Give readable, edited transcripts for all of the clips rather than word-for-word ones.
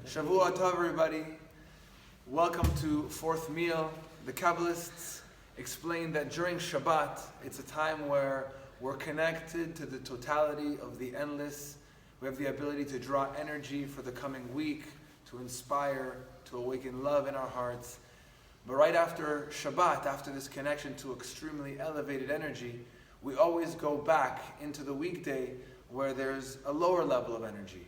Shavua Tov, everybody. Welcome to Fourth Meal. The Kabbalists explain that during Shabbat, it's a time where we're connected to the totality of the endless. We have the ability to draw energy for the coming week, to inspire, to awaken love in our hearts. But right after Shabbat, after this connection to extremely elevated energy, we always go back into the weekday where there's a lower level of energy.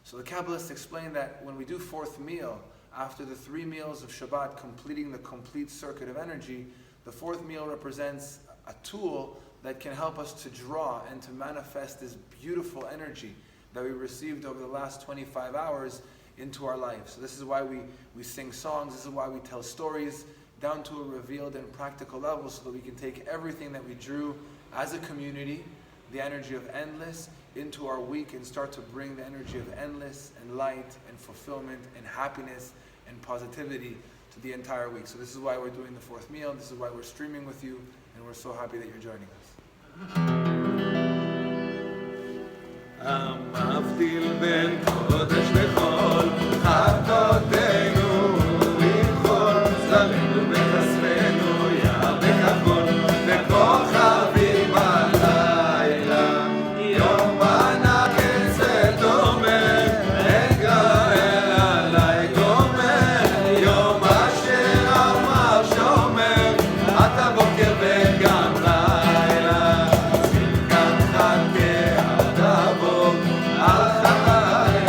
So the Kabbalists explain that when we do fourth meal, after the 3 meals of Shabbat, completing the complete circuit of energy, the fourth meal represents a tool that can help us to draw and to manifest this beautiful energy that we received over the last 25 hours into our life. So this is why we sing songs, this is why we tell stories, down to a revealed and practical level, so that we can take everything that we drew as a community, the energy of endless, into our week and start to bring the energy of endless and light and fulfillment and happiness and positivity to the entire week. So this is why we're doing the fourth meal, this is why we're streaming with you, and we're so happy that you're joining us. המבדיל בין קודש לחול, חטאותינו למחול, זרענו בכספנו, ים בכחול, וכוכבים בלילה, יום ענק אצל תומר, אגאל עלי גומר, יום אשר אמר שומר, אתה בוקר וגם לילה, שמחת חכה עד הבוא, על חיי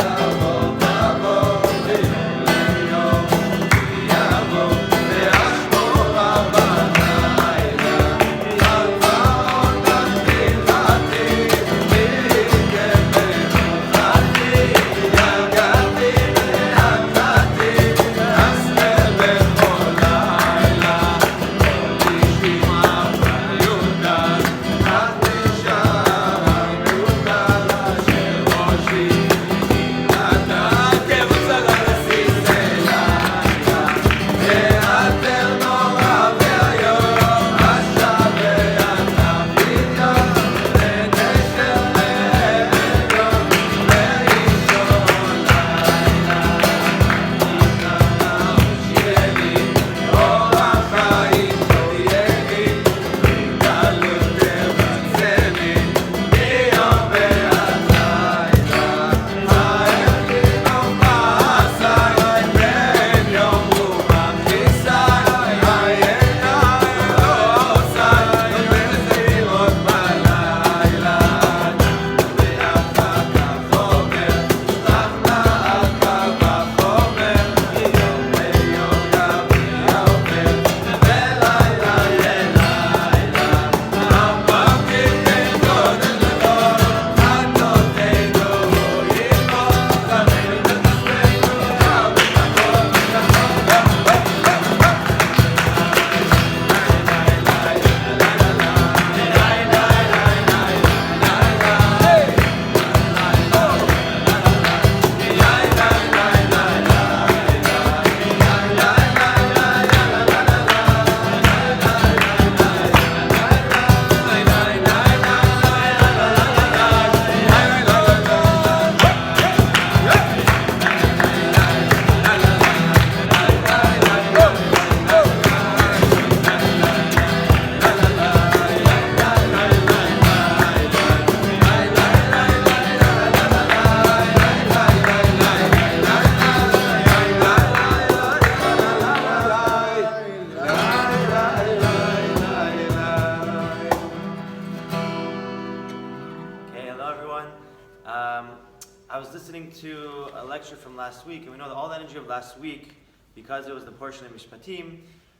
a lecture from last week, and we know that all the energy of last week, because it was the portion of Mishpatim,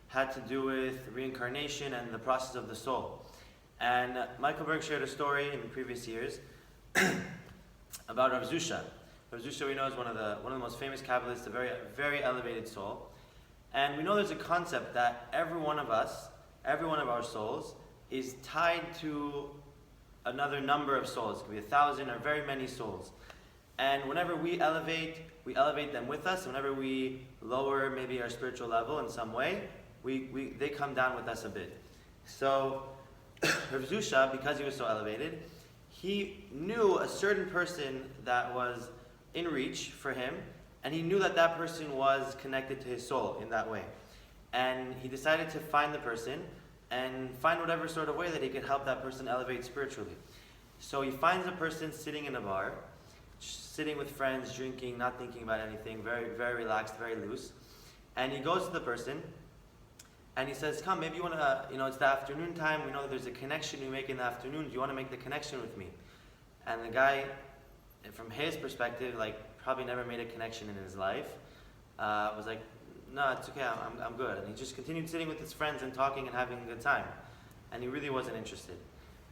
had to do with reincarnation and the process of the soul. And Michael Berg shared a story in previous years about Rav Zusha. Rav Zusha, we know, is one of the most famous Kabbalists, a very, very elevated soul. And we know there's a concept that every one of us, every one of our souls, is tied to another number of souls. It could be 1,000 or very many souls. And whenever we elevate them with us. Whenever we lower maybe our spiritual level in some way, they come down with us a bit. So Rav Zusha, because he was so elevated, he knew a certain person that was in reach for him, and he knew that that person was connected to his soul in that way. And he decided to find the person and find whatever sort of way that he could help that person elevate spiritually. So he finds a person sitting in a bar, sitting with friends, drinking, not thinking about anything, very, very relaxed, very loose. And he goes to the person and he says, come, maybe you want to, it's the afternoon time. We know that there's a connection you make in the afternoon. Do you want to make the connection with me? And the guy, from his perspective, probably never made a connection in his life, was like, no, it's okay, I'm good. And he just continued sitting with his friends and talking and having a good time. And he really wasn't interested.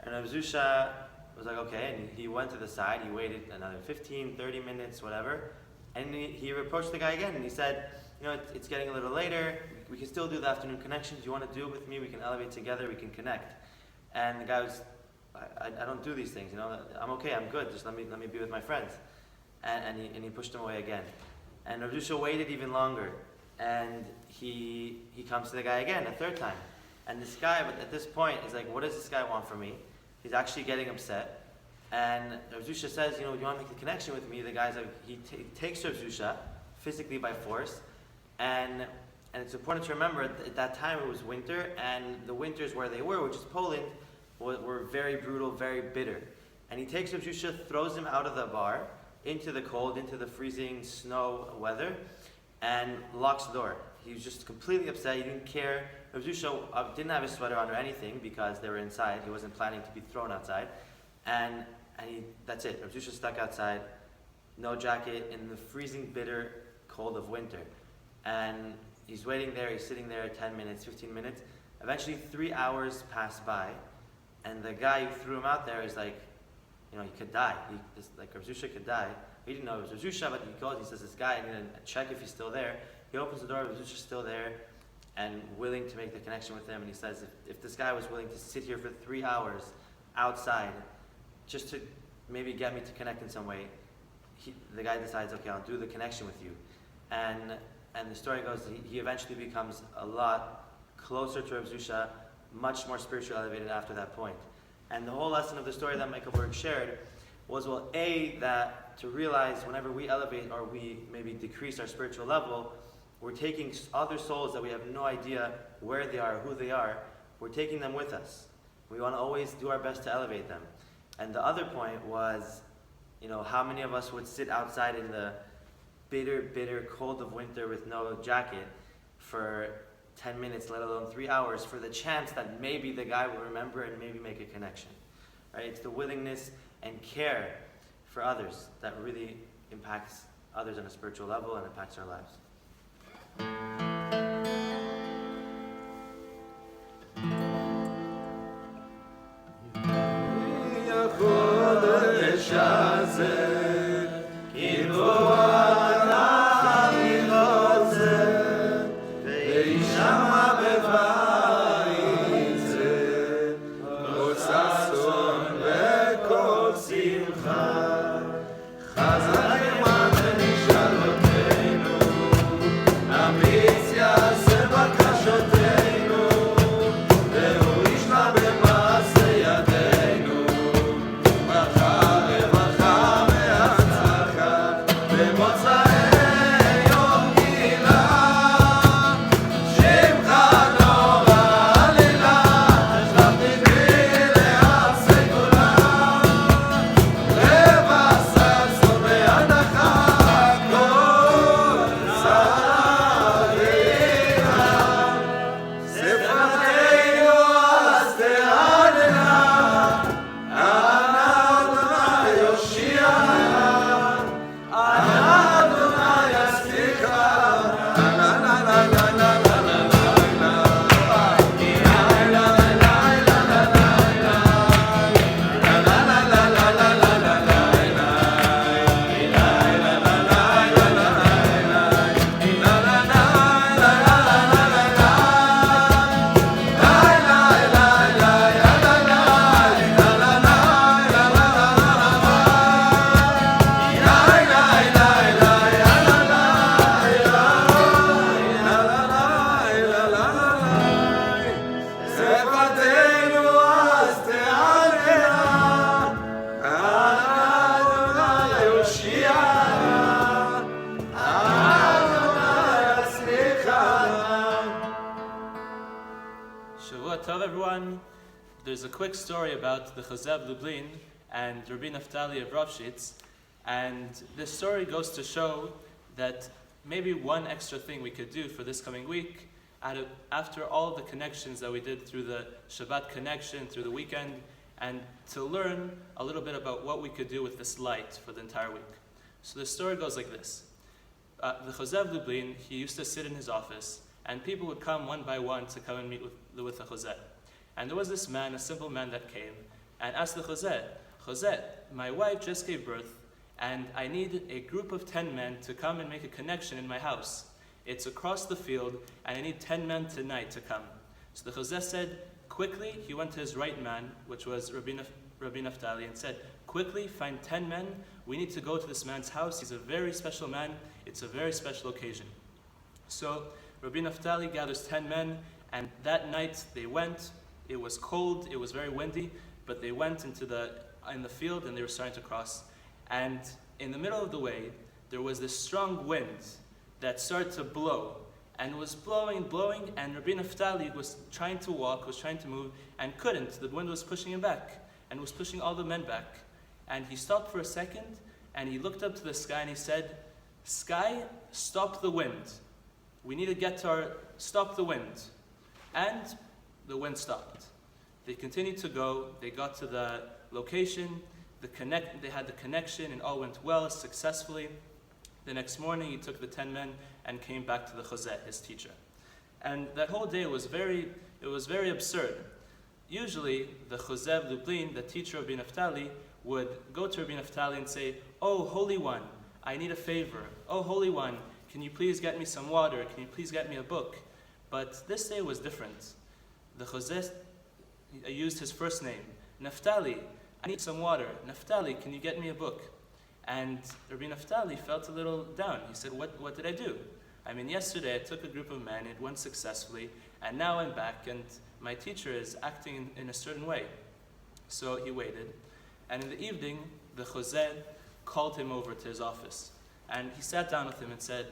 And Rav Zusha was like, okay, and he went to the side, he waited another 15, 30 minutes, whatever, and he approached the guy again, and he said, it's getting a little later, we can still do the afternoon connections, do you want to do it with me, we can elevate together, we can connect. And the guy was, I don't do these things, I'm okay, I'm good, just let me be with my friends. And he pushed him away again. And Rav Zusha waited even longer, and he comes to the guy again, a third time. And this guy, but at this point, is like, what does this guy want from me? He's actually getting upset. And Rav Zusha says, you want to make the connection with me? The guy's like, he takes Rav Zusha physically by force. And it's important to remember at that time it was winter, and the winters where they were, which is Poland, were very brutal, very bitter. And he takes Rav Zusha, throws him out of the bar, into the cold, into the freezing snow weather, and locks the door. He was just completely upset, he didn't care. Rav Zusha didn't have his sweater on or anything because they were inside. He wasn't planning to be thrown outside. And that's it. Rav Zusha stuck outside, no jacket, in the freezing, bitter cold of winter. And he's waiting there, he's sitting there 10 minutes, 15 minutes. Eventually 3 hours pass by, and the guy who threw him out there is like, he could die. Rav Zusha could die. He didn't know it was Rav Zusha, but he goes, he says, this guy, I'm going to check if he's still there. He opens the door, Rav Zusha's still there, and willing to make the connection with him. And he says, if this guy was willing to sit here for 3 hours outside, just to maybe get me to connect in some way, the guy decides, okay, I'll do the connection with you. And the story goes, he eventually becomes a lot closer to Rav Zusha, much more spiritually elevated after that point. And the whole lesson of the story that Michael Berg shared was, that to realize whenever we elevate or we maybe decrease our spiritual level, we're taking other souls that we have no idea where they are, who they are, we're taking them with us. We want to always do our best to elevate them. And the other point was, how many of us would sit outside in the bitter, bitter cold of winter with no jacket for 10 minutes, let alone 3 hours, for the chance that maybe the guy will remember and maybe make a connection. Right? It's the willingness and care for others that really impacts others on a spiritual level and impacts our lives. everyone. There's a quick story about the Chazeb Lublin and Rabbi Naftali of Ravshitz, and this story goes to show that maybe one extra thing we could do for this coming week, after all the connections that we did through the Shabbat connection, through the weekend, and to learn a little bit about what we could do with this light for the entire week. So the story goes like this. The Chazeb Lublin, he used to sit in his office, and people would come one by one to come and meet with the Chazeb. And there was this man, a simple man that came, and asked the Chazeb, my wife just gave birth, and I need a group of 10 men to come and make a connection in my house. It's across the field, and I need 10 men tonight to come. So the Chazeb said, quickly, he went to his right man, which was Rabbi Naftali, and said, quickly, find 10 men. We need to go to this man's house. He's a very special man. It's a very special occasion. So Rabbi Naftali gathers 10 men, and that night they went. It was cold, it was very windy, but they went in the field and they were starting to cross. And in the middle of the way, there was this strong wind that started to blow. And it was blowing, and Rabbi Naftali was trying to walk, was trying to move, and couldn't. The wind was pushing him back, and was pushing all the men back. And he stopped for a second, and he looked up to the sky, and he said, sky, stop the wind. We need to get to stop the wind. And the wind stopped. They continued to go, they got to the location, they had the connection, and all went well, successfully. The next morning, he took the 10 men and came back to the Chazeh, his teacher. And that whole day was very absurd. Usually, the Chazeh Lublin, the teacher of Rabbi Naftali, would go to Rabbi Naftali and say, oh, Holy One, I need a favor. Oh, Holy One, can you please get me some water? Can you please get me a book? But this day was different. The Chazeh used his first name, Naftali, I need some water. Naftali, can you get me a book? And Rabbi Naftali felt a little down. He said, what did I do? I mean, yesterday I took a group of men, it went successfully, and now I'm back, and my teacher is acting in a certain way. So he waited, and in the evening, the Chazeh called him over to his office. And he sat down with him and said,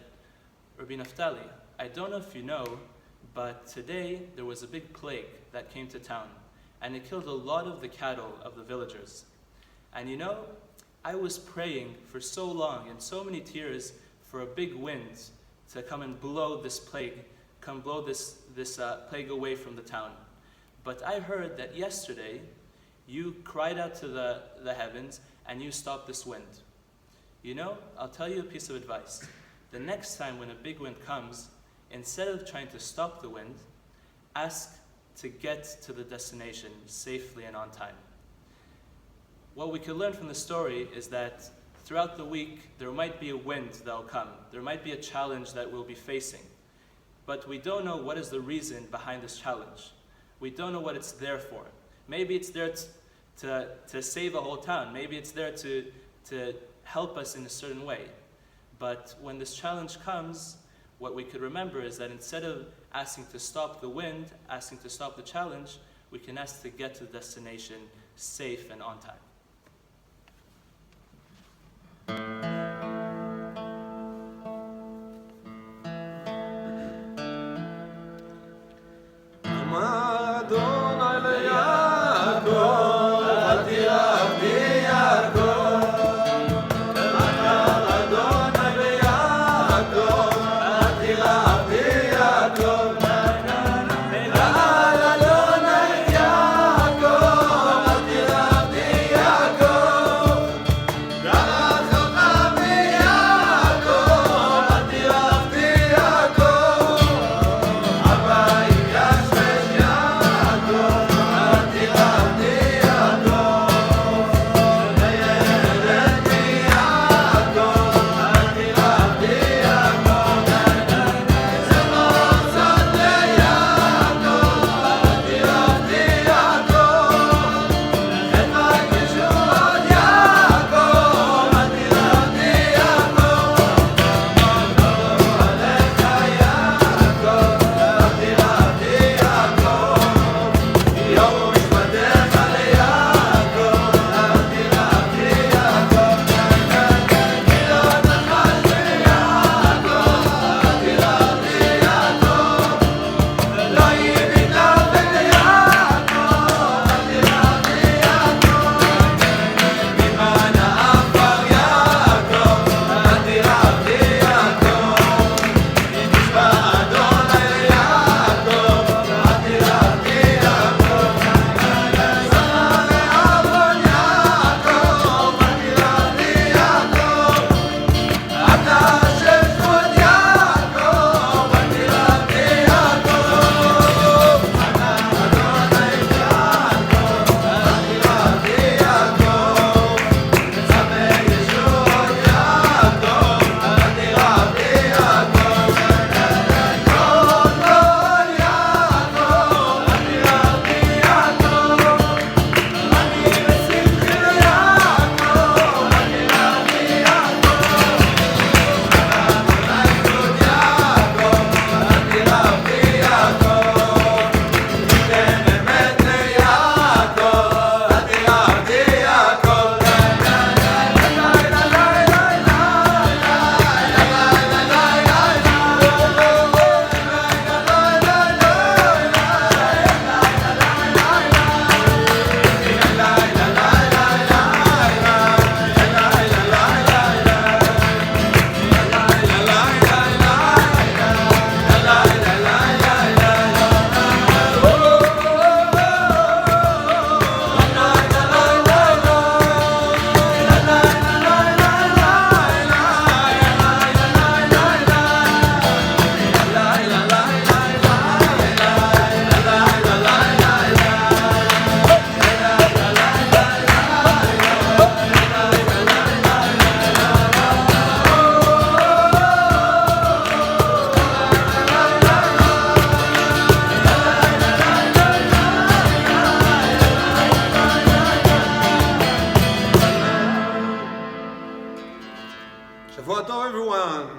Rabbi Naftali, I don't know if you know, but today there was a big plague that came to town, and it killed a lot of the cattle of the villagers. And you know, I was praying for so long and so many tears for a big wind to come and blow this plague, plague away from the town. But I heard that yesterday you cried out to the heavens and you stopped this wind. You know, I'll tell you a piece of advice. The next time when a big wind comes, instead of trying to stop the wind, ask to get to the destination safely and on time. What we could learn from the story is that throughout the week, there might be a wind that will come. There might be a challenge that we'll be facing. But we don't know what is the reason behind this challenge. We don't know what it's there for. Maybe it's there to save a whole town. Maybe it's there to help us in a certain way. But when this challenge comes, what we could remember is that instead of asking to stop the wind, asking to stop the challenge, we can ask to get to the destination safe and on time. Yeah.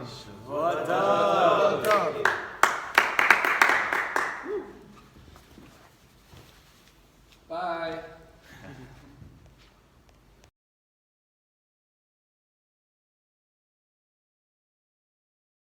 Shavua tov. Bye.